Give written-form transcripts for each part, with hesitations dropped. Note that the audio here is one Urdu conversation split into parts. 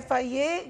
FIA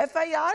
FIR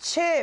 6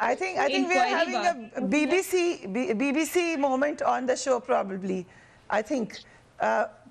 I think we are Inquiry having a BBC moment on the show probably. I think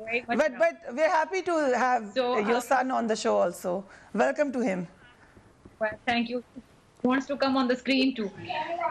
very much But we're happy to have So, your son on the show also. Welcome to him. well, thank you. Wants to come on the screen too.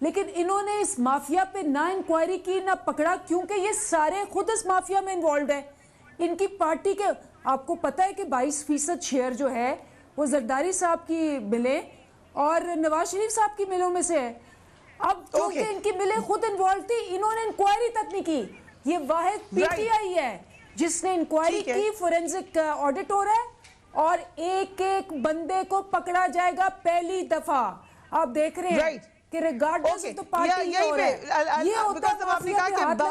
لیکن انہوں نے اس مافیا پہ نہ انکوائری کی نہ پکڑا، کیونکہ یہ سارے خود اس مافیا میں انوالوڈ ہیں. ان کی پارٹی کے آپ کو پتہ ہے کہ 22% شیئر جو ہے وہ زرداری صاحب کی ملیں اور نواز شریف صاحب کی ملوں میں سے ہے. اب کیونکہ ان کی ملیں خود انوالو تھی، انہوں نے انکوائری تک نہیں کی. یہ واحد پی ٹی آئی ہے جس نے انکوائری کی، فورینزک آڈٹ ہو رہا ہے اور ایک ایک بندے کو پکڑا جائے گا پہلی دفعہ. آپ دیکھ رہے ہیں کہ ریگارڈلس آف دی پارٹی یہ ہو رہا ہے. یہ ہوتا ہے مافیا پہ ہاتھ لگانا.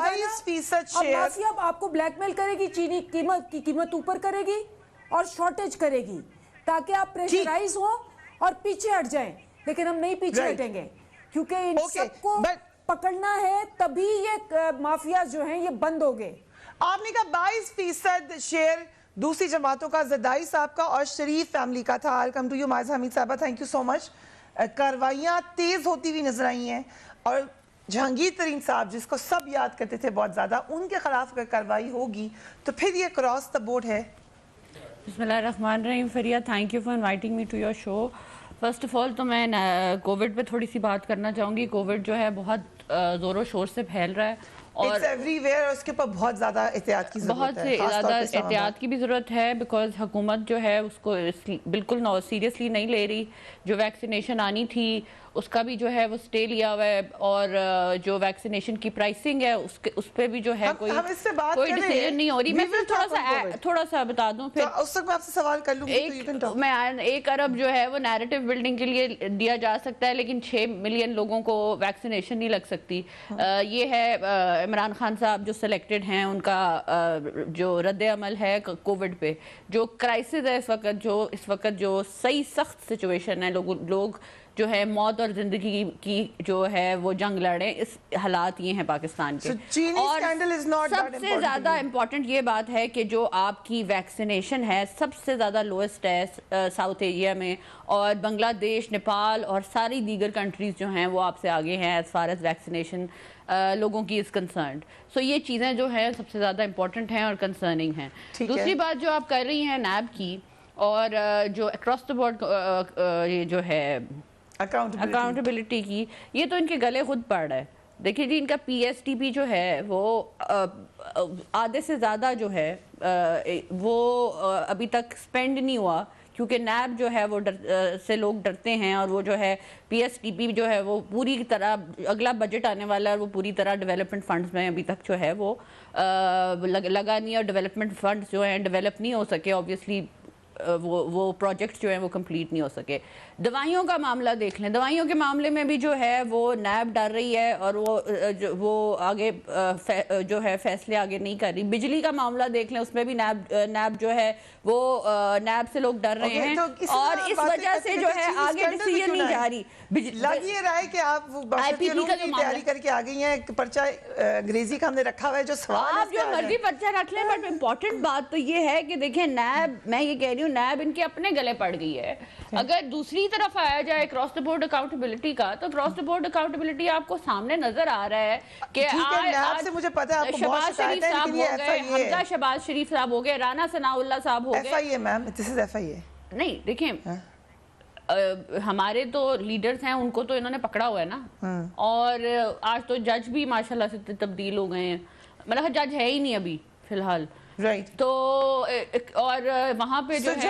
اب مافیا آپ کو بلیک میل کرے گی، چینی کی قیمت اوپر کرے گی اور شارٹیج کرے گی تاکہ آپ پریشرائز ہوں اور پیچھے ہٹ جائیں. لیکن ہم نہیں پیچھے ہٹیں گے کیونکہ ان سب کو پکڑنا ہے، تبھی یہ مافیا جو ہیں یہ بند ہو گئے. آپ نے کہا 22% شیئر دوسری جماعتوں کا زرداری صاحب کا اور شریف فیملی کا تھا. I'll come to you معاذ حمید صاحبہ، تھینک یو سو مچ. کاروائیاں تیز ہوتی ہوئی نظر آئی ہیں اور جہانگیر ترین صاحب جس کو سب یاد کرتے تھے بہت زیادہ، ان کے خلاف اگر کارروائی ہوگی تو پھر یہ کراس دا بورڈ ہے. بسم اللہ الرحمن الرحیم. Fariha, thank you for inviting me to your show. First of all تو میں کووڈ پہ تھوڑی سی بات کرنا چاہوں گی. کووڈ جو ہے بہت زور و شور سے پھیل رہا ہے اور ایوری ویئر، اس کے اوپر بہت زیادہ احتیاط کی ضرورت ہے. بہت سے زیادہ احتیاط کی بھی ضرورت ہے بیکاز حکومت جو ہے اس کو بالکل سیریسلی نہیں لے رہی. جو ویکسینیشن آنی تھی اس کا بھی جو ہے وہ سٹے لیا ہوا ہے اور جو ویکسینیشن کی پرائسنگ ہے اس پہ بھی جو ہے کوئی ڈیسیژن نہیں ہو رہی. میں تھوڑا سا بتا دوں پھر اس وقت میں آپ سے سوال کر لوں گی. 1 ارب جو ہے وہ نیریٹو بلڈنگ کے لیے دیا جا سکتا ہے لیکن 6 ملین لوگوں کو ویکسینیشن نہیں لگ سکتی. یہ ہے عمران خان صاحب جو سلیکٹڈ ہیں ان کا جو رد عمل ہے کووڈ پہ. جو کرائسس ہے اس وقت جو صحیح سخت سچویشن ہے، لوگ جو ہے موت اور زندگی کی جو ہے وہ جنگ لڑیں. اس حالات یہ ہیں پاکستان کے. اور سب سے زیادہ امپورٹنٹ یہ بات ہے کہ جو آپ کی ویکسینیشن ہے سب سے زیادہ لوئسٹ ہے ساؤتھ ایشیا میں، اور بنگلہ دیش، نیپال اور ساری دیگر کنٹریز جو ہیں وہ آپ سے آگے ہیں ایز فار ایز ویکسینیشن لوگوں کی از کنسرنڈ. سو یہ چیزیں جو ہیں سب سے زیادہ امپورٹنٹ ہیں اور کنسرننگ ہیں. دوسری بات جو آپ کر رہی ہیں نیب کی اور جو اکراس دا بورڈ یہ جو ہے اکاؤنٹیبلٹی کی، یہ تو ان کے گلے خود پڑ رہا ہے. دیکھیے جی، ان کا پی ایس ٹی پی جو ہے وہ آدھے سے زیادہ جو ہے وہ ابھی تک سپینڈ نہیں ہوا کیونکہ نیب جو ہے وہ سے لوگ ڈرتے ہیں اور وہ جو ہے پی ایس ٹی پی جو ہے وہ پوری طرح اگلا بجٹ آنے والا ہے اور وہ پوری طرح ڈیولپمنٹ فنڈز میں ابھی تک جو ہے وہ لگا نہیں، اور ڈیولپمنٹ فنڈز جو ہیں ڈیولپ نہیں ہو سکے. اوبویسلی وہ پروجیکٹس جو ہیں وہ کمپلیٹ نہیں ہو سکے. دوائیوں کا معاملہ دیکھ لیں، دوائیوں کے معاملے میں بھی جو ہے وہ نیب ڈر رہی ہے اور وہ آگے جو ہے فیصلے آگے نہیں کر رہی. بجلی کا معاملہ دیکھ لیں، اس میں بھی نیب جو ہے وہ نیب سے لوگ ڈر رہے ہیں اور اس وجہ سے جو ہے آگے ڈیسیژن نہیں جا رہی. لگ یہ رہا ہے کہ آپ تیاری کر کے آ گئی ہیں. پرچہ انگریزی کا ہم نے رکھا ہوا ہے جو سوال آپ جو مرضی پرچہ رکھ لیں، بٹ امپورٹنٹ بات تو یہ ہے کہ دیکھیں نیب، میں یہ کہہ رہی ہوں نیب ان کے اپنے گلے پڑ گئی ہے. اگر دوسری طرف آیا جائے کراس دا بورڈ اکاؤنٹیبلٹی کا، تو کراس دا بورڈ اکاؤنٹیبلٹی آپ کو سامنے نظر آ رہا ہے کہ شہباز شریف صاحب ہو گئے، حمزہ شہباز شریف صاحب ہو گئے، رانا ثناء اللہ صاحب ہو گئے. نہیں دیکھیں، ہمارے تو لیڈرز ہیں، ان کو تو انہوں نے پکڑا ہوا ہے نا. اور آج تو جج بھی ماشاءاللہ سے تبدیل ہو گئے ہیں، مطلب جج ہے ہی نہیں ابھی فی الحال. تو اور وہاں پہ جو ہے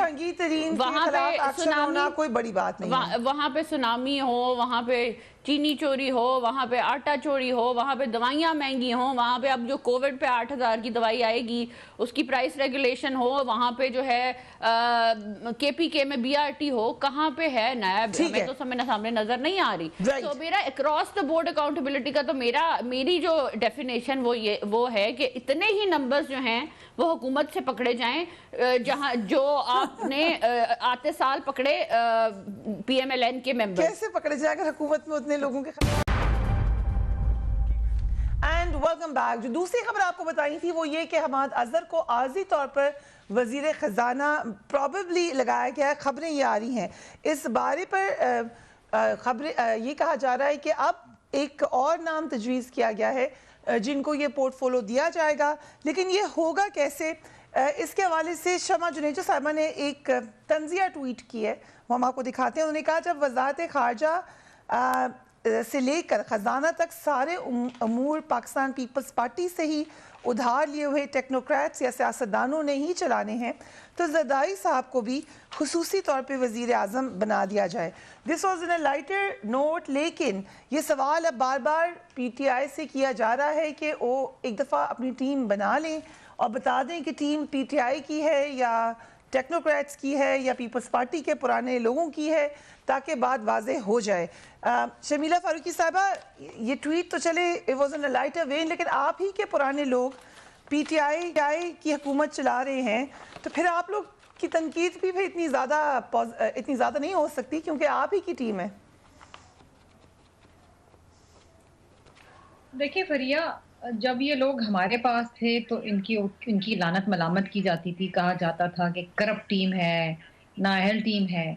وہاں پہ سونامی ہو، وہاں پہ چینی چوری ہو، وہاں پہ آٹا چوری ہو، وہاں پہ دوائیاں مہنگی ہوں، وہاں پہ اب جو کووڈ پہ 8,000 کی دوائی آئے گی اس کی پرائس ریگولیشن ہو، وہاں پہ جو ہے کے پی کے میں بی آر ٹی ہو. کہاں پہ ہے نیب؟ ہمیں تو سامنے نظر نہیں آ رہی. تو میرا اکراس دا بورڈ اکاؤنٹیبلٹی کا تو میری جو ڈیفینیشن وہ ہے کہ اتنے ہی نمبرز جو ہیں وہ حکومت سے پکڑے جائیں جہاں جو آپ نے آتے سال پکڑے پی ایم ایل این کے ممبر. کیسے پکڑے جائے اگر حکومت میں اتنے لوگوں کے خلاف؟ And welcome back. جو دوسری خبر آپ کو بتائی تھی وہ یہ کہ حماد اظہر کو عارضی طور پر وزیر خزانہ پروبیبلی لگایا گیا ہے. خبریں یہ آ رہی ہیں اس بارے پر خبریں یہ کہا جا رہا ہے کہ اب ایک اور نام تجویز کیا گیا ہے جن کو یہ پورٹ فولو دیا جائے گا، لیکن یہ ہوگا کیسے؟ اس کے حوالے سے شمع جنیجو صاحبہ نے ایک تنزیہ ٹویٹ کی ہے، وہ ہم آپ کو دکھاتے ہیں. انہوں نے کہا جب وزارت خارجہ سے لے کر خزانہ تک سارے امور پاکستان پیپلز پارٹی سے ہی ادھار لیے ہوئے ٹیکنوکریٹس یا سیاستدانوں نے ہی چلانے ہیں تو زرداری صاحب کو بھی خصوصی طور پہ وزیر اعظم بنا دیا جائے. This was an a lighter note, لیکن یہ سوال اب بار بار پی ٹی آئی سے کیا جا رہا ہے کہ وہ ایک دفعہ اپنی ٹیم بنا لیں اور بتا دیں کہ ٹیم پی ٹی آئی کی ہے یا ٹیکنوکریٹس کی ہے یا پیپلز پارٹی کے پرانے لوگوں کی ہے, تاکہ بات واضح ہو جائے. شمیلہ فاروقی صاحبہ, یہ ٹویٹ تو چلے it was in a lighter vein, لیکن آپ ہی کے پرانے لوگ پی ٹی آئی کی حکومت چلا رہے ہیں, تو پھر آپ لوگ کی تنقید بھی اتنی زیادہ نہیں ہو سکتی کیونکہ آپ ہی کی ٹیم ہے. دیکھیں فریہ, جب یہ لوگ ہمارے پاس تھے تو ان کی لعنت ملامت کی جاتی تھی, کہا جاتا تھا کہ کرپٹ ٹیم ہے, نااہل ٹیم ہے,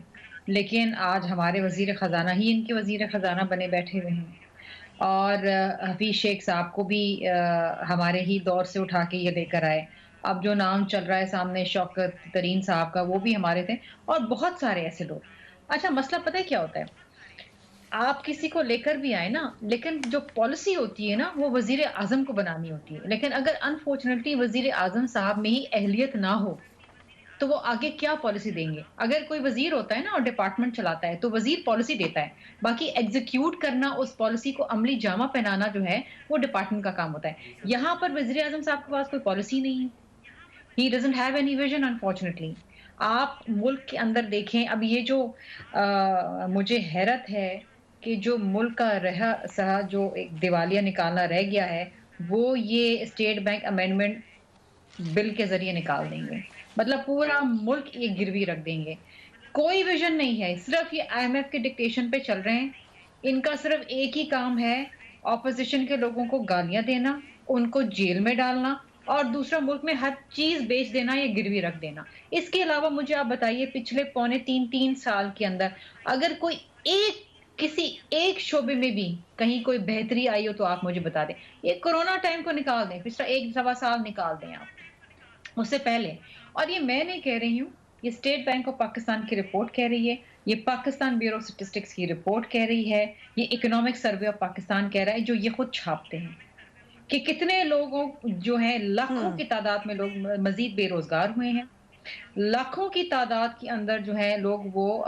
لیکن آج ہمارے وزیر خزانہ ہی ان کے وزیر خزانہ بنے بیٹھے ہوئے ہیں, اور حفیظ شیخ صاحب کو بھی ہمارے ہی دور سے اٹھا کے یہ لے کر آئے. اب جو نام چل رہا ہے سامنے شوکت ترین صاحب کا, وہ بھی ہمارے تھے, اور بہت سارے ایسے لوگ. اچھا مسئلہ پتہ ہے کیا ہوتا ہے, آپ کسی کو لے کر بھی آئے نا, لیکن جو پالیسی ہوتی ہے نا وہ وزیر اعظم کو بنانی ہوتی ہے. لیکن اگر انفارچونیٹلی وزیر اعظم صاحب میں ہی اہلیت نہ ہو تو وہ آگے کیا پالیسی دیں گے. اگر کوئی وزیر ہوتا ہے نا اور ڈپارٹمنٹ چلاتا ہے تو وزیر پالیسی دیتا ہے, باقی ایگزیکیوٹ کرنا, اس پالیسی کو عملی جامہ پہنانا جو ہے وہ ڈپارٹمنٹ کا کام ہوتا ہے. یہاں پر وزیر اعظم صاحب کے پاس کوئی پالیسی نہیں ہے. He doesn't have any vision unfortunately. آپ ملک کے اندر دیکھیں, اب یہ جو مجھے حیرت ہے کہ جو ملک کا رہا سہا جو ایک دیوالیہ نکالنا رہ گیا ہے, وہ یہ اسٹیٹ بینک امینڈمنٹ بل کے ذریعے نکال دیں گے. مطلب پورا ملک ایک گروی رکھ دیں گے. کوئی ویژن نہیں ہے, صرف یہ آئی ایم ایف کے ڈکٹیشن پہ چل رہے ہیں. ان کا صرف ایک ہی کام ہے, اپوزیشن کے لوگوں کو گالیاں دینا, ان کو جیل میں ڈالنا, اور دوسرا ملک میں ہر چیز بیچ دینا یا گروی رکھ دینا. اس کے علاوہ مجھے آپ بتائیے پچھلے پونے تین سال کے اندر اگر کوئی کسی ایک شعبے میں بھی کہیں کوئی بہتری آئی ہو تو آپ مجھے بتا دیں. یہ کورونا ٹائم کو نکال دیں, پچھلا 1.25 سال نکال دیں آپ, اس سے پہلے. اور یہ میں نہیں کہہ رہی ہوں, یہ اسٹیٹ بینک آف پاکستان کی رپورٹ کہہ رہی ہے, یہ پاکستان بیورو اسٹیٹسٹکس کی رپورٹ کہہ رہی ہے, یہ اکنامک سروے آف پاکستان کہہ رہا ہے, جو یہ خود چھاپتے ہیں کہ کتنے لوگوں جو ہیں, لاکھوں کی تعداد میں لوگ مزید بے روزگار ہوئے ہیں, لاکھوں کی تعداد کے اندر جو ہے لوگ وہ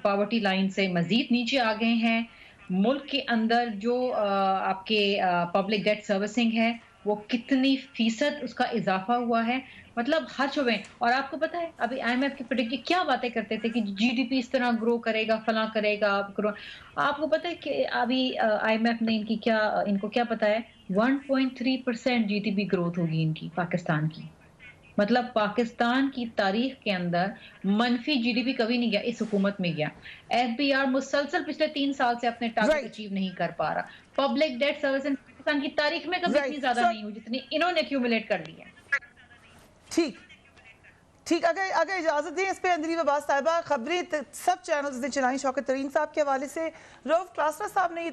پاورٹی لائن سے مزید نیچے آ گئے ہیں. ملک کے اندر جو آپ کے پبلک ڈیٹ سروسنگ ہے وہ کتنی فیصد اس کا اضافہ ہوا ہے, مطلب ہر شعبے. اور آپ کو پتہ ہے ابھی آئی ایم ایف کے پریڈکٹ کیا باتیں کرتے تھے کہ جی ڈی پی اس طرح گرو کرے گا, فلاں کرے گا. آپ کو پتہ ہے کہ ابھی آئی ایم ایف نے ان کو کیا پتہ ہے, 1.3% جی ڈی پی گروتھ ہوگی ان کی پاکستان کی. مطلب پاکستان کی تاریخ کے اندر منفی جی ڈی پی کبھی نہیں گیا, اس حکومت میں گیا. ایف بی آر مسلسل پچھلے 3 سال سے اپنے ٹارگٹ اچیو نہیں کر پا رہا. پبلک ڈیٹ سروس پاکستان کی تاریخ میں کبھی اتنی زیادہ نہیں ہوئی جتنی انہوں نے ایکیومولیٹ کر لی ہے. ٹھیک, اگر اجازت دیں اس پہ اندری وباس صاحبہ, خبریں سب چینلز نے چلائیں. شوکت ترین صاحب کے حوالے سے روف کلاسرا صاحب نے یہ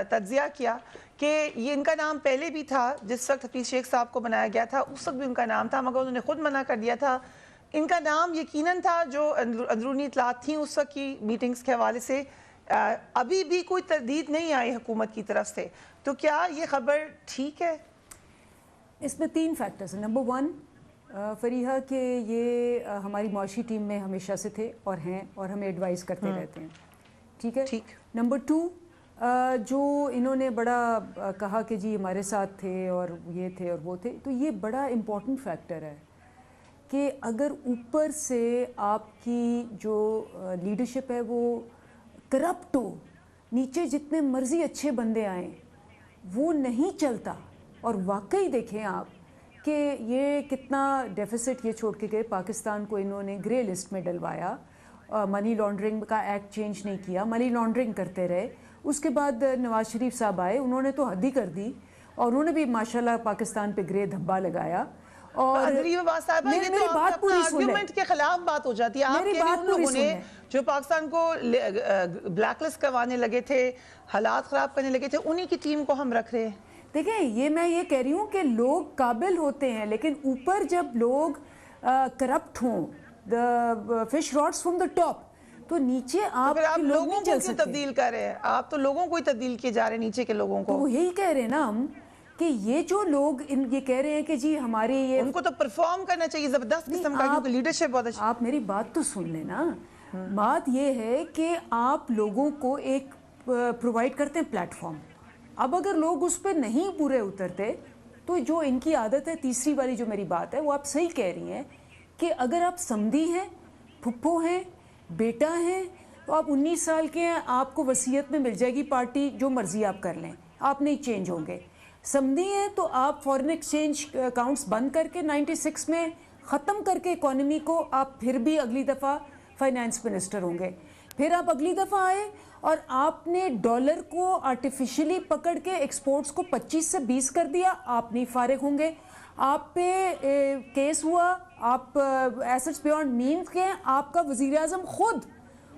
تجزیہ کیا کہ یہ ان کا نام پہلے بھی تھا, جس وقت حفیظ شیخ صاحب کو بنایا گیا تھا اس وقت بھی ان کا نام تھا, مگر انہوں نے خود منع کر دیا تھا. ان کا نام یقیناً تھا, جو اندرونی اطلاعات تھیں اس وقت کی میٹنگز کے حوالے سے. ابھی بھی کوئی تردید نہیں آئی حکومت کی طرف سے, تو کیا یہ خبر ٹھیک ہے؟ اس میں 3 فیکٹرز ہیں. نمبر 1 فریحہ کہ یہ ہماری معاشی ٹیم میں ہمیشہ سے تھے اور ہیں, اور ہمیں ایڈوائز کرتے رہتے ہیں. ٹھیک ہے. نمبر 2 جو انہوں نے بڑا کہا کہ جی ہمارے ساتھ تھے اور یہ تھے اور وہ تھے, تو یہ بڑا امپورٹنٹ فیکٹر ہے کہ اگر اوپر سے آپ کی جو لیڈرشپ ہے وہ کرپٹ ہو, نیچے جتنے مرضی اچھے بندے آئیں وہ نہیں چلتا. اور واقعی دیکھیں آپ کہ یہ کتنا ڈیفیسٹ یہ چھوڑ کے گئے. پاکستان کو انہوں نے گرے لسٹ میں ڈلوایا, منی لانڈرنگ کا ایکٹ چینج نہیں کیا, منی لانڈرنگ کرتے رہے. اس کے بعد نواز شریف صاحب آئے, انہوں نے تو حد ہی کر دی, اور انہوں نے بھی ماشاءاللہ پاکستان پہ گرے دھبا لگایا. اور میری بات پوری آرگیومنٹ کے خلاف بات ہو جاتی ہے. آپ کے ان لوگوں نے جو پاکستان کو بلیک لسٹ کروانے لگے تھے, حالات خراب کرنے لگے تھے, انہی کی ٹیم کو ہم رکھ رہے ہیں. دیکھیں یہ میں یہ کہہ رہی ہوں کہ لوگ قابل ہوتے ہیں, لیکن اوپر جب لوگ کرپٹ ہوں, the fish rots from the top, تو نیچے آپ پھر آپ کے لوگ لوگوں نہیں کو چل کیوں سکتے. تبدیل کر رہے ہیں؟ آپ تو لوگوں کو ہی تبدیل کیے جا رہے ہیں، نیچے کے لوگوں تو کو. وہ یہی کہہ رہے ہیں نا ہم کہ یہ جو لوگ یہ کہہ رہے ہیں کہ جی ہماری یہ ان کو تو پرفارم کرنا چاہیے زبردست قسم کا، کیونکہ لیڈرشپ بہت اچھی. آپ میری بات تو سن لیں نا. بات یہ ہے کہ آپ لوگوں کو ایک پرووائڈ کرتے ہیں پلیٹ فارم. اب اگر لوگ اس پہ نہیں پورے اترتے تو جو ان کی عادت ہے، تیسری والی جو میری بات ہے وہ آپ صحیح کہہ رہی ہیں کہ اگر آپ سمدھی ہیں، پھپھو ہیں، بیٹا ہیں، تو آپ 19 سال کے ہیں، آپ کو وصیت میں مل جائے گی پارٹی، جو مرضی آپ کر لیں، آپ نہیں چینج ہوں گے. سمدھی ہیں تو آپ فورن ایکسچینج اکاؤنٹس بند کر کے 96 میں ختم کر کے اکانومی کو آپ پھر بھی اگلی دفعہ فائنانس منسٹر ہوں گے. پھر آپ اگلی دفعہ آئے اور آپ نے ڈالر کو آرٹیفیشلی پکڑ کے ایکسپورٹس کو 25 سے 20 کر دیا، آپ نہیں فارغ ہوں گے. آپ پہ کیس ہوا، آپ ایسٹس بیونڈ مینس کے، آپ کا وزیر اعظم خود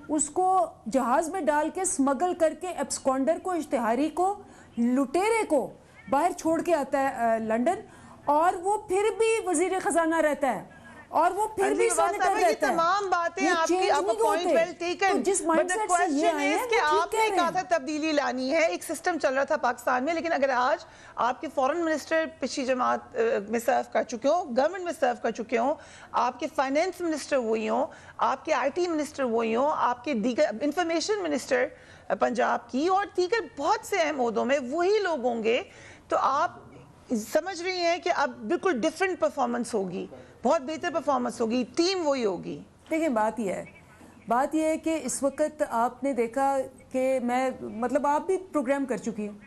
اس کو جہاز میں ڈال کے اسمگل کر کے ایبسکونڈر کو، اشتہاری کو، لٹیرے کو باہر چھوڑ کے آتا ہے لنڈن، اور وہ پھر بھی وزیر خزانہ رہتا ہے، اور وہ پھر بھی سینیٹر یہ رہتا ہے. تمام باتیں آپ کی، آپ کا پوائنٹ ویل ٹیکن. جس بٹ مائنڈ the سیٹ سے یہ question آئے ہیں is کہ وہ ٹھیک آپ کہہ نے رہے کہا ہیں. تھا تبدیلی لانی ہے، ایک سسٹم چل رہا تھا پاکستان میں، لیکن اگر آج آپ کے فورن منسٹر پچھلی جماعت میں سرو کر چکے ہوں، گورنمنٹ میں سرو کر چکے ہوں، آپ کے فائنینس منسٹر وہی ہوں، آپ کے آئی ٹی منسٹر وہی ہوں، آپ کے دیگر انفارمیشن منسٹر پنجاب کی اور دیگر بہت سے اہم عہدوں میں وہی لوگ ہوں گے، تو آپ سمجھ رہی ہیں کہ اب بالکل ڈیفرنٹ پرفارمنس ہوگی، بہت بہتر پرفارمنس ہوگی، ٹیم وہی ہوگی. دیکھیں بات یہ ہے کہ اس وقت آپ نے دیکھا کہ میں مطلب آپ بھی پروگرام کر چکی ہوں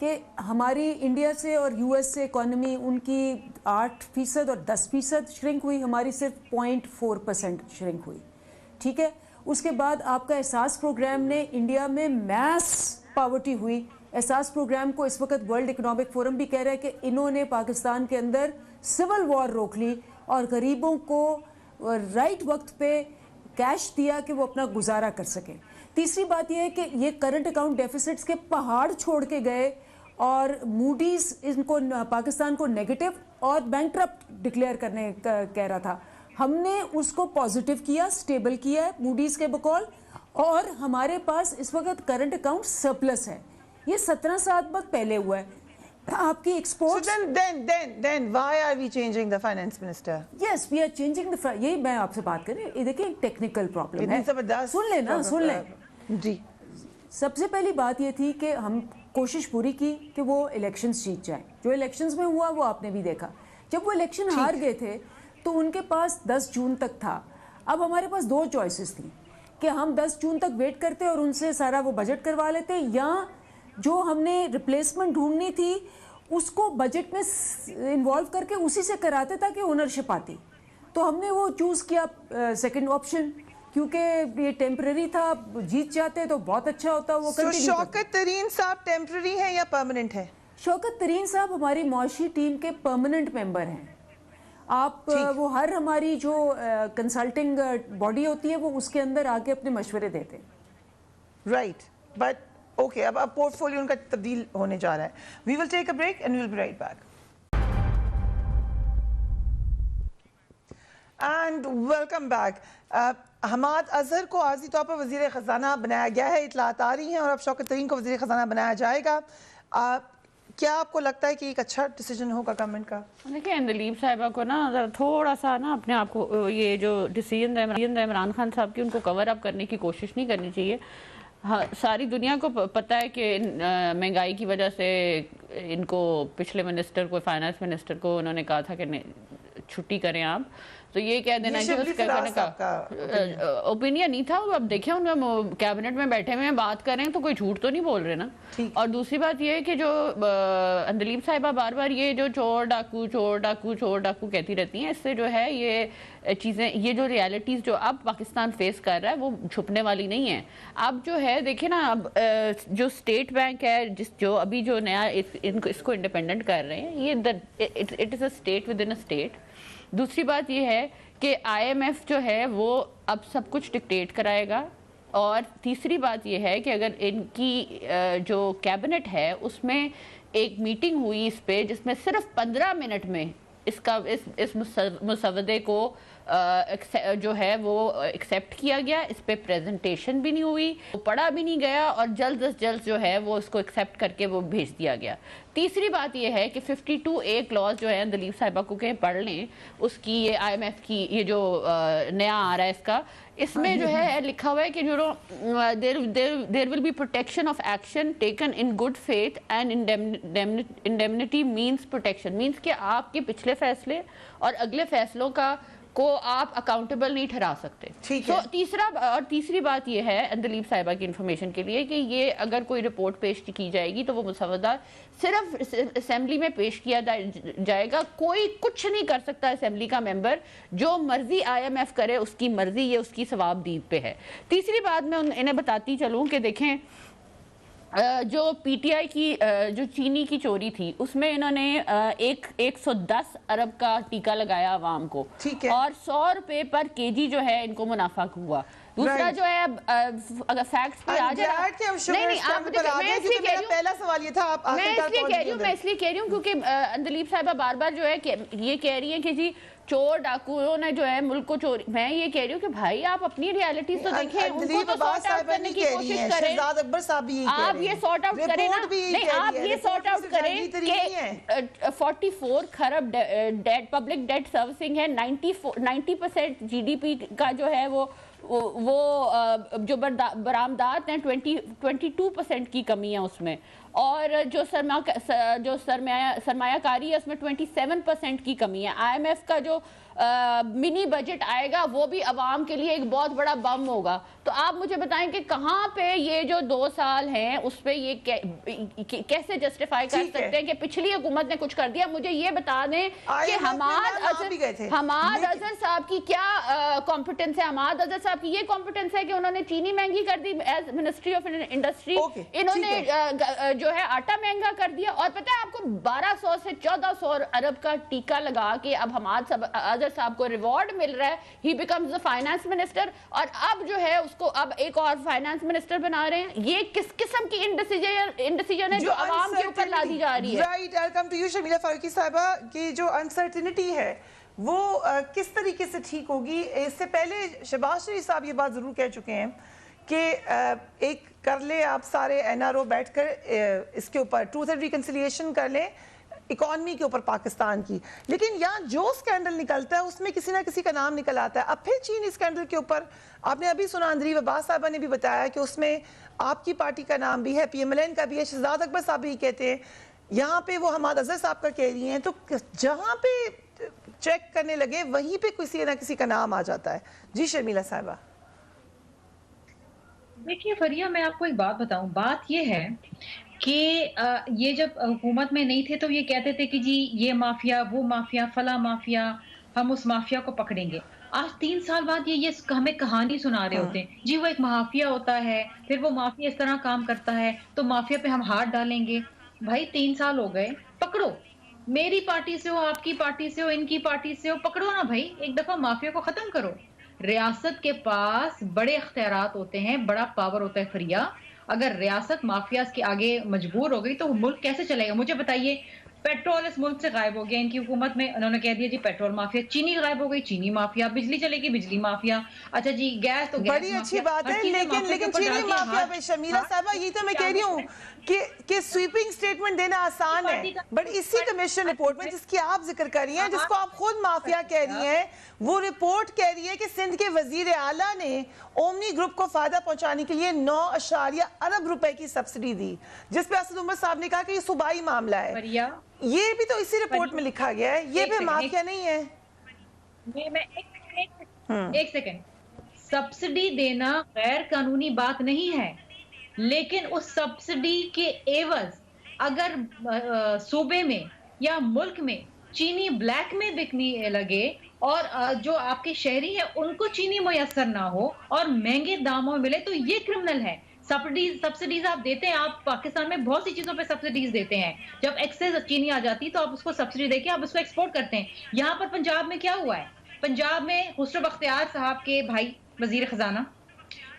کہ ہماری انڈیا سے اور یو ایس سے اکانومی ان کی 8% اور 10% شرنک ہوئی، ہماری صرف 0.4% شرنک ہوئی. ٹھیک ہے، اس کے بعد آپ کا احساس پروگرام نے انڈیا میں میس پاورٹی ہوئی. احساس پروگرام کو اس وقت ورلڈ اکنامک فورم بھی کہہ رہا ہے کہ انہوں نے پاکستان کے اندر سول وار روک لی اور غریبوں کو رائٹ وقت پہ کیش دیا کہ وہ اپنا گزارا کر سکیں. تیسری بات یہ ہے کہ یہ کرنٹ اکاؤنٹ ڈیفیسٹس کے پہاڑ چھوڑ کے گئے اور موڈیز ان کو پاکستان کو نیگیٹو اور بینکرپٹ ڈکلیئر کرنے کہہ رہا تھا. ہم نے اس کو پازیٹیو کیا، سٹیبل کیا ہے موڈیز کے بقول، اور ہمارے پاس اس وقت کرنٹ اکاؤنٹ سرپلس ہے. یہ 17 سال بعد پہلے ہوا ہے. آپ کی export. Then why are we changing the finance minister? Yes, we are changing the. یہی میں آپ سے بات کر رہی ہوں. دیکھیں ٹیکنیکل پرابلم ہے. سن لیں. جی. سب سے پہلی بات یہ تھی کہ ہم کوشش پوری کی کہ وہ الیکشنز جیت جائیں. جو الیکشنز میں ہوا وہ آپ نے بھی دیکھا. جب وہ الیکشن ہار گئے تھے تو ان کے پاس 10 جون تک تھا. اب ہمارے پاس 2 چوائسز تھیں کہ ہم 10 جون تک ویٹ کرتے اور ان سے سارا وہ بجٹ کروا لیتے، یا جو ہم نے ریپلیسمنٹ ڈھونڈنی تھی اس کو بجٹ میں انوالو کر کے اسی سے کراتے تاکہ اونرشپ آتی. تو ہم نے وہ چوز کیا سیکنڈ آپشن، کیونکہ یہ ٹیمپرری تھا. جیت جاتے تو بہت اچھا ہوتا. وہ شوکت ترین صاحب ٹیمپرری ہیں یا پرماننٹ ہیں؟ شوکت ترین صاحب ہماری معاشی ٹیم کے پرماننٹ ممبر ہیں. آپ وہ ہر ہماری جو کنسلٹنگ باڈی ہوتی ہے وہ اس کے اندر آ کے اپنے مشورے دیتے. رائٹ، بٹ اوکے، اب پورٹ فولیو ان کا تبدیل ہونے جا رہا ہے. We will take a break and we will be right back. And welcome back. Hammad Azhar کو عارضی طور پر وزیر خزانہ بنایا گیا ہے، اطلاعات آ رہی ہیں، اور اب شوکت ترین کو وزیر خزانہ بنایا جائے گا. کیا آپ کو لگتا ہے کہ ایک اچھا ڈیسیجن ہوگا گورنمنٹ کا؟ دیکھیں اندلیب صاحبہ کو نا تھوڑا سا نا اپنے آپ کو یہ جو ڈیسیجن عمران خان صاحب کی ان کو کور اپ کرنے کی کوشش نہیں کرنی چاہیے. ساری دنیا کو پتہ ہے کہ مہنگائی کی وجہ سے ان کو پچھلے منسٹر کو، فائنانس منسٹر کو انہوں نے کہا تھا کہ چھٹی کریں آپ. تو یہ کہہ دینا کہ اس کا اوپینین نہیں تھا. اب دیکھیں ان کیبنٹ میں بیٹھے ہوئے ہیں، بات کر رہے ہیں تو کوئی جھوٹ تو نہیں بول رہے نا. اور دوسری بات یہ ہے کہ جو اندلیب صاحبہ بار بار یہ جو چور ڈاکو چور ڈاکو چور ڈاکو کہتی رہتی ہیں، اس سے جو ہے یہ چیزیں، یہ جو ریالٹیز جو اب پاکستان فیس کر رہا ہے وہ چھپنے والی نہیں ہیں. اب جو ہے دیکھیں نا، اب جو اسٹیٹ بینک ہے جو ابھی جو نیا اس کو انڈیپینڈنٹ کر رہے ہیں، یہ it is a state with in a state. دوسری بات یہ ہے کہ آئی ایم ایف جو ہے وہ اب سب کچھ ڈکٹیٹ کرائے گا. اور تیسری بات یہ ہے کہ اگر ان کی جو کیبنٹ ہے اس میں ایک میٹنگ ہوئی اس پہ، جس میں صرف 15 منٹ میں اس مسودے کو جو ہے وہ ایکسیپٹ کیا گیا, اس پہ پریزنٹیشن بھی نہیں ہوئی, پڑھا بھی نہیں گیا, اور جلد از جلد جو ہے وہ اس کو ایکسیپٹ کر کے وہ بھیج دیا گیا. تیسری بات یہ ہے کہ 52A کلاس جو ہے دلیپ صاحبہ کو کہ پڑھ لیں اس کی, یہ IMF کی یہ جو نیا آ رہا ہے اس کا, اس میں جو ہے لکھا ہوا ہے کہ جو there will be protection of action taken in good faith and indemnity means protection, means کہ آپ کے پچھلے فیصلے اور اگلے فیصلوں کا کو آپ اکاؤنٹیبل نہیں ٹھہرا سکتے. تو تیسری بات یہ ہے دلیپ صاحبہ کی انفارمیشن کے لیے کہ یہ اگر کوئی رپورٹ پیش کی جائے گی تو وہ مسودہ صرف اسمبلی میں پیش کیا جائے گا, کوئی کچھ نہیں کر سکتا اسمبلی کا ممبر, جو مرضی IMF کرے اس کی مرضی, یہ اس کی ثواب دید پہ ہے. تیسری بات میں انہیں بتاتی چلوں کہ دیکھیں جو PTI کی جو چینی کی چوری تھی اس میں انہوں نے 110 ارب کا ٹیکہ لگایا عوام کو, اور 100 روپے پر KG جو ہے ان کو منافع ہوا. دوسرا جو ہے اگر فیکٹس پہ آ جائے, میں اس لیے کہہ رہی ہوں کیونکہ دلیپ صاحبہ بار بار جو ہے یہ کہہ رہی ہیں کہ جی چور ڈاکوؤں نے جو ہے ملک کو چوری. میں یہ کہہ رہی ہوں کہ بھائی آپ اپنی ریالٹی تو دیکھیں, ان کو تو سارٹ آؤٹ کرنے کی کوشش کریں, آپ یہ سارٹ آؤٹ کریں نا, نہیں آپ یہ سارٹ آؤٹ کریں کہ 44 خرب پبلک ڈیٹ سروسنگ ہے, 90% GDP کا جو ہے وہ جو برآمدات ہیں 22% کی کمی ہے اس میں, اور جو سرمایہ کاری ہے اس میں 27% کی کمی ہے. IMF کا جو منی بجٹ آئے گا وہ بھی عوام کے لیے ایک بہت بڑا بم ہوگا. تو آپ مجھے بتائیں کہ کہاں پہ یہ جو 2 سال ہیں اس پہ یہ کیسے جسٹیفائی کر سکتے ہیں کہ پچھلی حکومت نے کچھ کر دیا. مجھے یہ بتا دیں کہ حماد اظہر صاحب کی کیا کمپٹنس ہے. حماد اظہر صاحب کی یہ کمپٹنس ہے کہ انہوں نے چینی مہنگی کر دی ایز منسٹری آف انڈسٹری, انہوں نے جو ہے آٹا مہنگا کر دیا, اور پتہ ہے آپ کو 1200 سے 1400 ارب کا ٹیکہ لگا کے اب حماد اظہر صاحب کو ریوارڈ مل رہا ہے, he becomes the finance minister, اور اب جو ہے اس کو اب ایک اور فائنانس منسٹر بنا رہے ہیں. یہ کس قسم کی انڈیسیجن ہے جو عوام کے اوپر لا دی جا رہی ہے. Right, I'll come to you Sharmila Faruqui صاحبہ, کی جو انسرٹینٹی ہے وہ کس طریقے سے ٹھیک ہوگی. اس سے پہلے شہباز شریف صاحب یہ بات ضرور کہہ چکے ہیں کہ ایک کر لیں آپ سارے NRO بیٹھ کر اس کے اوپر ٹروتھ اینڈ ریکنسیلیشن کر لیں اکانومی کے اوپر پاکستان کی, لیکن یہاں جو سکینڈل نکلتا ہے اس میں کسی نہ کسی کا نام نکل آتا ہے. اب پھر چینی سکینڈل کے اوپر آپ نے ابھی سنا, اندریب عباس صاحبہ نے بھی بتایا کہ اس میں آپ کی پارٹی کا نام بھی ہے, PMLN کا بھی ہے, شہزاد اکبر صاحب بھی کہتے ہیں, یہاں پہ وہ حماد اظہر صاحب کا کہہ رہی ہیں. تو جہاں پہ چیک کرنے لگے وہیں پہ کسی نہ کسی کا نام آ جاتا ہے. جی شمیلہ صاحبہ. دیکھیے فریہ, میں آپ کو ایک بات بتاؤں, بات یہ ہے کہ یہ جب حکومت میں نہیں تھے تو یہ کہتے تھے کہ جی یہ مافیا, وہ مافیا, فلاں مافیا, ہم اس مافیا کو پکڑیں گے. آج 3 سال بعد یہ ہمیں کہانی سنا رہے ہوتے ہیں, جی وہ ایک مافیا ہوتا ہے, پھر وہ مافیا اس طرح کام کرتا ہے تو مافیا پہ ہم ہاتھ ڈالیں گے. بھائی 3 سال ہو گئے, پکڑو, میری پارٹی سے ہو, آپ کی پارٹی سے ہو, ان کی پارٹی سے ہو, پکڑو نا بھائی, ایک دفعہ مافیا کو ختم کرو. ریاست کے پاس بڑے اختیارات ہوتے ہیں, بڑا پاور ہوتا ہے فریہ. اگر ریاست مافیاز کے آگے مجبور ہو گئی تو ملک کیسے چلے گا؟ مجھے بتائیے, پیٹرول اس ملک سے غائب ہو گیا ان کی حکومت میں, انہوں نے کہہ دیا جی پیٹرول مافیا. چینی غائب ہو گئی, چینی مافیا. بجلی چلے گی, بجلی مافیا. اچھا جی گیس, تو بڑی اچھی بات ہے, لیکن چینی مافیا پہ شمیلہ صاحبہ یہی تو میں کہہ رہی ہوں کہ سویپنگ سٹیٹمنٹ دینا آسان ہے, بٹ اسی کمیشن رپورٹ میں جس کی آپ ذکر کر رہی ہیں, جس کو آپ خود مافیا کہہ رہی ہیں, وہ رپورٹ کہہ رہی ہے کہ سندھ کے وزیر اعلیٰ نے اومنی گروپ کو فائدہ پہنچانے کے لیے 9.8 ارب روپے کی سبسڈی دی, جس پہ اسد عمر صاحب نے کہا کہ یہ صوبائی معاملہ ہے. یہ بھی تو اسی رپورٹ میں لکھا گیا ہے, یہ بھی مافیا نہیں ہے. ایک سیکنڈ, سبسڈی دینا غیر قانونی بات نہیں ہے, لیکن اس سبسڈی کے عوض اگر صوبے میں یا ملک میں چینی بلیک میں بکنے لگے اور جو آپ کے شہری ہیں ان کو چینی میسر نہ ہو اور مہنگے داموں میں ملے, تو یہ کرمنل ہے. سبسڈیز آپ دیتے ہیں, آپ پاکستان میں بہت سی چیزوں پہ سبسڈیز دیتے ہیں, جب ایکسیز چینی آ جاتی تو آپ اس کو سبسڈی دے کے آپ اس کو ایکسپورٹ کرتے ہیں. یہاں پر پنجاب میں کیا ہوا ہے؟ پنجاب میں خسرو بختیار صاحب کے بھائی وزیر خزانہ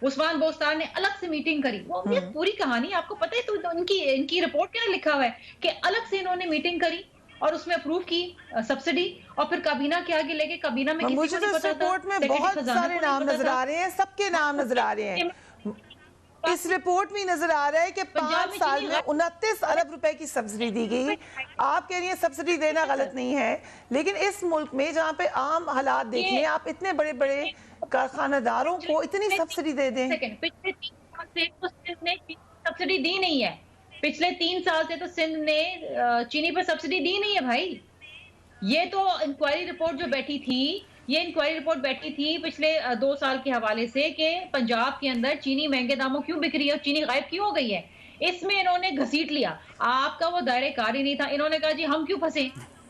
عثمان بوستان نے الگ سے میٹنگ کری. وہ پوری کہانی آپ کو پتہ ہے, تو ان کی رپورٹ کیا لکھا ہوا ہے کہ الگ سے انہوں نے میٹنگ کری اور اس میں اپروو کی سبسڈی, اور پھر کابینہ کے آگے لے کے کابینہ میں کسی مجھے کو نہیں اس پتا تھا, رپورٹ میں بہت سارے نام نظر آ رہے ہیں, سب کے نام نظر آ رہے ہیں. اس رپورٹ میں نظر آ رہا ہے کہ 5 سال میں 29 ارب روپے کی سبسڈی دی گئی. آپ کہہ رہی ہیں سبسڈی دینا غلط نہیں ہے, لیکن اس ملک میں جہاں پہ عام حالات دیکھیں, آپ اتنے بڑے بڑے کارخانہ داروں کو اتنی سبسڈی دے دیں. پچھلے 3 سال سے تو سندھ نے سبسڈی دی نہیں ہے, پچھلے 3 سال سے تو سندھ نے چینی پر سبسڈی دی نہیں ہے بھائی. یہ تو انکوائری رپورٹ جو بیٹھی تھی, یہ انکوائری رپورٹ بیٹھی تھی پچھلے 2 سال کے حوالے سے کہ پنجاب کے اندر چینی مہنگے داموں کیوں بک رہی ہے اور چینی غائب کیوں ہو گئی ہے. اس میں انہوں نے گھسیٹ لیا, آپ کا وہ دائرہ کار ہی نہیں تھا. انہوں نے کہا جی ہم کیوں پھنسے,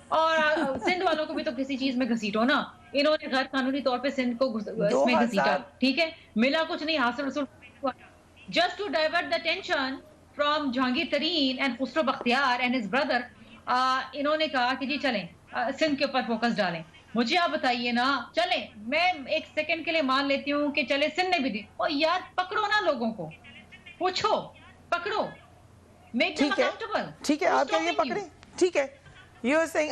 اور سندھ والوں کو بھی تو کسی چیز میں گھسیٹو نا. انہوں نے غیر قانونی طور پہ سندھ کو اس میں گھسیٹا, ٹھیک ہے, ملا کچھ نہیں, حاصل رسول just to divert the tension from Jahangir Tareen and Khusro Bakhtiar and his brother. انہوں نے کہا کہ جی چلیں سندھ کے اوپر فوکس ڈالیں. مجھے آپ بتائیے نا, چلیں میں 1 سیکنڈ کے لیے مان لیتی ہوں کہ چلے سندھ نے بھی دی, اور یار پکڑو نا لوگوں کو, پوچھو, پکڑو, میک دم اکاؤنٹیبل. ٹھیک ہے, آپ کہہ پکڑیں, ٹھیک ہے. یو آر سیئنگ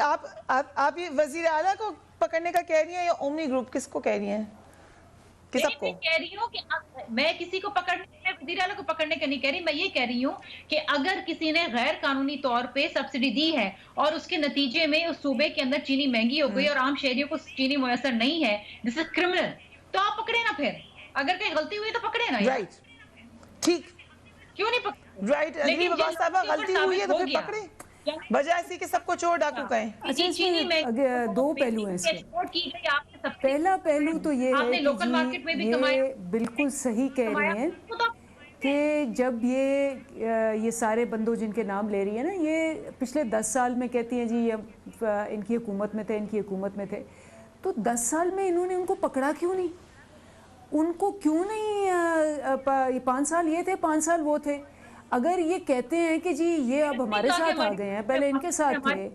آپ یہ وزیر اعلیٰ کو پکڑنے کا کہہ رہی ہیں یا اومنی گروپ, کس کو کہہ رہی ہیں, کس کو کہہ رہی ہوں کہ میں کسی کو پکڑنے, وزیر اعلیٰ کو پکڑنے کا نہیں کہہ رہی, میں یہ کہہ رہی ہوں کہ اگر کسی نے غیر قانونی طور پہ سبسڈی دی ہے اور اس کے نتیجے میں اس صوبے کے اندر چینی مہنگی ہو گئی اور عام شہریوں کو چینی میسر نہیں ہے, دس از کرمنل, تو آپ پکڑے نا. پھر اگر کہیں غلطی ہوئی تو پکڑے نا. رائٹ, ٹھیک, کیوں نہیں پکڑے, رائٹ. اندری بابا صاحبہ غلطی ہوئی ہے تو پھر پکڑیں, بجائے اسی کہ سب کو چور ڈاکو کہیں. اچھا, اس میں 2 پہلو ہیں اس کے. پہلا پہلو تو یہ ہے کہ یہ بالکل صحیح کہہ رہی ہیں کہ جب یہ سارے بندوں جن کے نام لے رہی ہیں نا, یہ پچھلے 10 سال میں کہتی ہیں جی یہ ان کی حکومت میں تھے, ان کی حکومت میں تھے, تو 10 سال میں انہوں نے ان کو پکڑا کیوں نہیں, ان کو کیوں نہیں, 5 سال یہ تھے 5 سال وہ تھے. اگر یہ کہتے ہیں کہ جی یہ اب ہمارے ساتھ آ گئے ہیں, پہلے ان کے ساتھ تھے,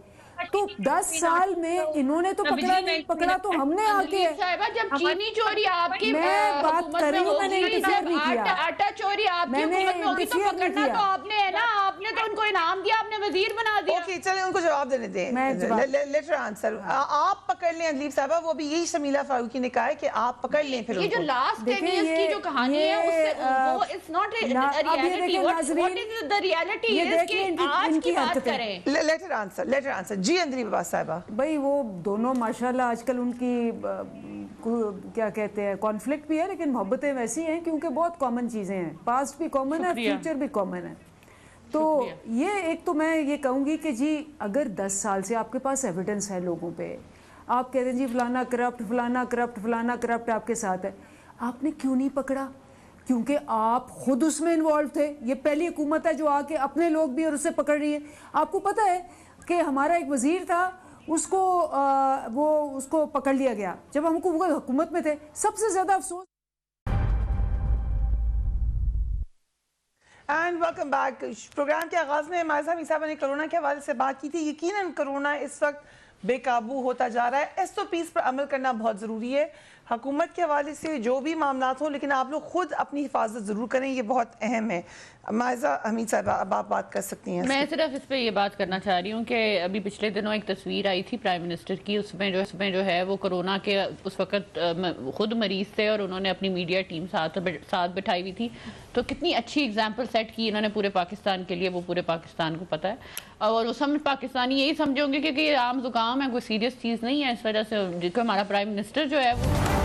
تو 10 سال میں انہوں نے تو پکڑا نہیں, پکڑا تو ہم نے آ کے. جب چینی چوری آپ کی میں بات کر رہی ہوں, میں نے انتظار نہیں کیا, آٹا چوری آپ کی حکومت میں ہوگی تو پکڑنا تو آپ نے ہے نا, آپ نے تو ان کو انعام دیا, آپ نے وزیر بنا دیا. اوکے چلیں ان کو جواب دینے دیں, لیٹر آنسر. آپ پکڑ لیں ادلیب صاحبہ, وہ بھی یہی شمیلہ فاروقی نے کہا ہے کہ آپ پکڑ لیں. پھر یہ جو لاسٹ 10 ایئرز کی جو کہانی ہے وہ it's not a reality. What is the reality is کہ آج کی بات کریں. Letter answer. جی اندری بابا صاحبہ. بھائی وہ دونوں ماشاءاللہ آج کل ان کی کیا کہتے ہیں کانفلکٹ بھی ہے, لیکن محبتیں ویسی ہیں کیونکہ بہت کامن چیزیں ہیں, پاسٹ بھی کامن ہے, فیوچر بھی کامن ہے. تو یہ ایک تو میں یہ کہوں گی کہ جی اگر 10 سال سے آپ کے پاس ایویڈنس ہے لوگوں پہ, آپ کہتے ہیں جی فلانا کرپٹ, فلانا کرپٹ, فلانا کرپٹ آپ کے ساتھ ہے, آپ نے کیوں نہیں پکڑا؟ کیونکہ آپ خود اس میں انوالو تھے. یہ پہلی حکومت ہے جو آ کے اپنے لوگ بھی اور اسے پکڑ رہی ہے. آپ کو پتہ ہے کہ ہمارا ایک وزیر تھا, اس کو پکڑ لیا گیا جب ہم کو حکومت میں تھے. سب سے زیادہ افسوس. And welcome back. پروگرام کے آغاز میں مائزہ صاحبہ نے کرونا کے حوالے سے بات کی تھی. یقیناً کرونا اس وقت بے قابو ہوتا جا رہا ہے. SOPs پر عمل کرنا بہت ضروری ہے, حکومت کے حوالے سے جو بھی معاملات ہوں, لیکن آپ لوگ خود اپنی حفاظت ضرور کریں, یہ بہت اہم ہے. مائزہ حمید صاحبہ اب آپ بات کر سکتی ہیں. میں صرف اس پہ یہ بات کرنا چاہ رہی ہوں کہ ابھی پچھلے دنوں ایک تصویر آئی تھی پرائم منسٹر کی, اس میں جو ہے وہ کرونا کے اس وقت خود مریض تھے اور انہوں نے اپنی میڈیا ٹیم ساتھ بٹھائی ہوئی تھی. تو کتنی اچھی اگزامپل سیٹ کی انہوں نے پورے پاکستان کے لیے, وہ پورے پاکستان کو پتہ ہے, اور اس ہم پاکستانی یہی سمجھوں گے کہ یہ عام زکام ہے, کوئی سیریس چیز نہیں ہے. اس وجہ سے ہمارا پرائم منسٹر جو ہے وہ